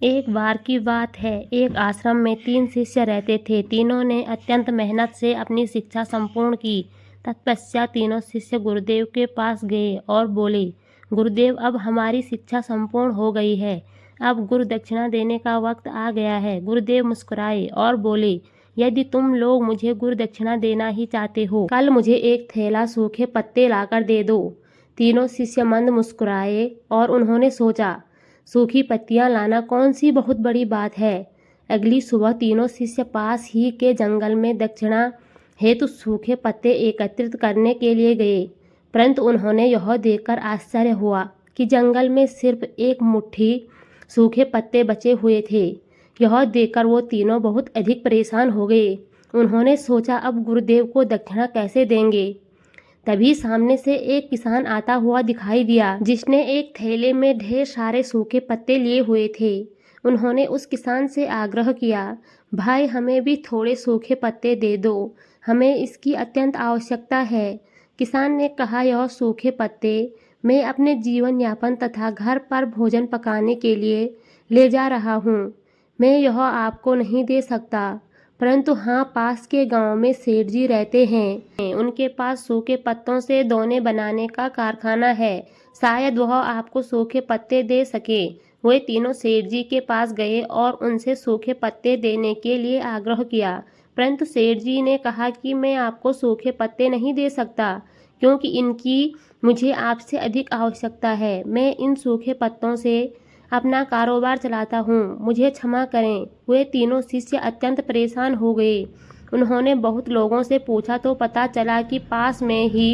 एक बार की बात है, एक आश्रम में 3 शिष्य रहते थे। तीनों ने अत्यंत मेहनत से अपनी शिक्षा संपूर्ण की। तत्पश्चात तीनों शिष्य गुरुदेव के पास गए और बोले, गुरुदेव, अब हमारी शिक्षा संपूर्ण हो गई है। अब गुरु दक्षिणा देने का वक्त आ गया है। गुरुदेव मुस्कुराए और बोले, यदि तुम लोग मुझे गुरु दक्षिणा देना ही चाहते हो, कल मुझे एक थैला सूखे पत्ते लाकर दे दो। तीनों शिष्य मंद मुस्कुराए और उन्होंने सोचा, सूखी पत्तियां लाना कौन सी बहुत बड़ी बात है। अगली सुबह तीनों शिष्य पास ही के जंगल में दक्षिणा हेतु सूखे पत्ते एकत्रित करने के लिए गए, परंतु उन्होंने यह देखकर आश्चर्य हुआ कि जंगल में सिर्फ एक मुट्ठी सूखे पत्ते बचे हुए थे। यह देखकर वो तीनों बहुत अधिक परेशान हो गए। उन्होंने सोचा, अब गुरुदेव को दक्षिणा कैसे देंगे। तभी सामने से एक किसान आता हुआ दिखाई दिया, जिसने एक थैले में ढेर सारे सूखे पत्ते लिए हुए थे। उन्होंने उस किसान से आग्रह किया, भाई, हमें भी थोड़े सूखे पत्ते दे दो, हमें इसकी अत्यंत आवश्यकता है। किसान ने कहा, यह सूखे पत्ते मैं अपने जीवन यापन तथा घर पर भोजन पकाने के लिए ले जा रहा हूँ। मैं यह आपको नहीं दे सकता, परंतु हाँ, पास के गांव में सेठ जी रहते हैं। उनके पास सूखे पत्तों से दोने बनाने का कारखाना है। शायद वह आपको सूखे पत्ते दे सके। वे तीनों सेठ जी के पास गए और उनसे सूखे पत्ते देने के लिए आग्रह किया, परंतु सेठ जी ने कहा कि मैं आपको सूखे पत्ते नहीं दे सकता, क्योंकि इनकी मुझे आपसे अधिक आवश्यकता है। मैं इन सूखे पत्तों से अपना कारोबार चलाता हूँ, मुझे क्षमा करें। वे तीनों शिष्य अत्यंत परेशान हो गए। उन्होंने बहुत लोगों से पूछा तो पता चला कि पास में ही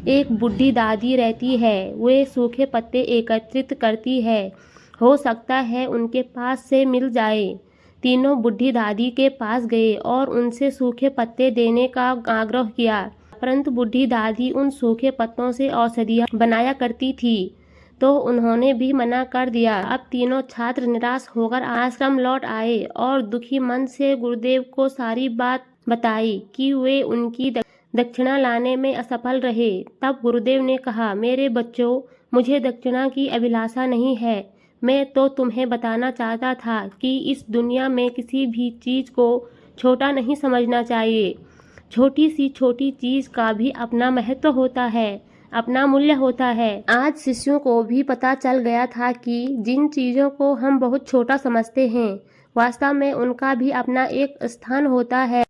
एक बूढ़ी दादी रहती है। वे सूखे पत्ते एकत्रित करती है, हो सकता है उनके पास से मिल जाए। तीनों बूढ़ी दादी के पास गए और उनसे सूखे पत्ते देने का आग्रह किया, परंतु बूढ़ी दादी उन सूखे पत्तों से औषधियाँ बनाया करती थी, तो उन्होंने भी मना कर दिया। अब तीनों छात्र निराश होकर आश्रम लौट आए और दुखी मन से गुरुदेव को सारी बात बताई कि वे उनकी दक्षिणा लाने में असफल रहे। तब गुरुदेव ने कहा, मेरे बच्चों, मुझे दक्षिणा की अभिलाषा नहीं है। मैं तो तुम्हें बताना चाहता था कि इस दुनिया में किसी भी चीज़ को छोटा नहीं समझना चाहिए। छोटी सी छोटी चीज़ का भी अपना महत्व होता है, अपना मूल्य होता है। आज शिष्यों को भी पता चल गया था कि जिन चीज़ों को हम बहुत छोटा समझते हैं, वास्तव में उनका भी अपना एक स्थान होता है।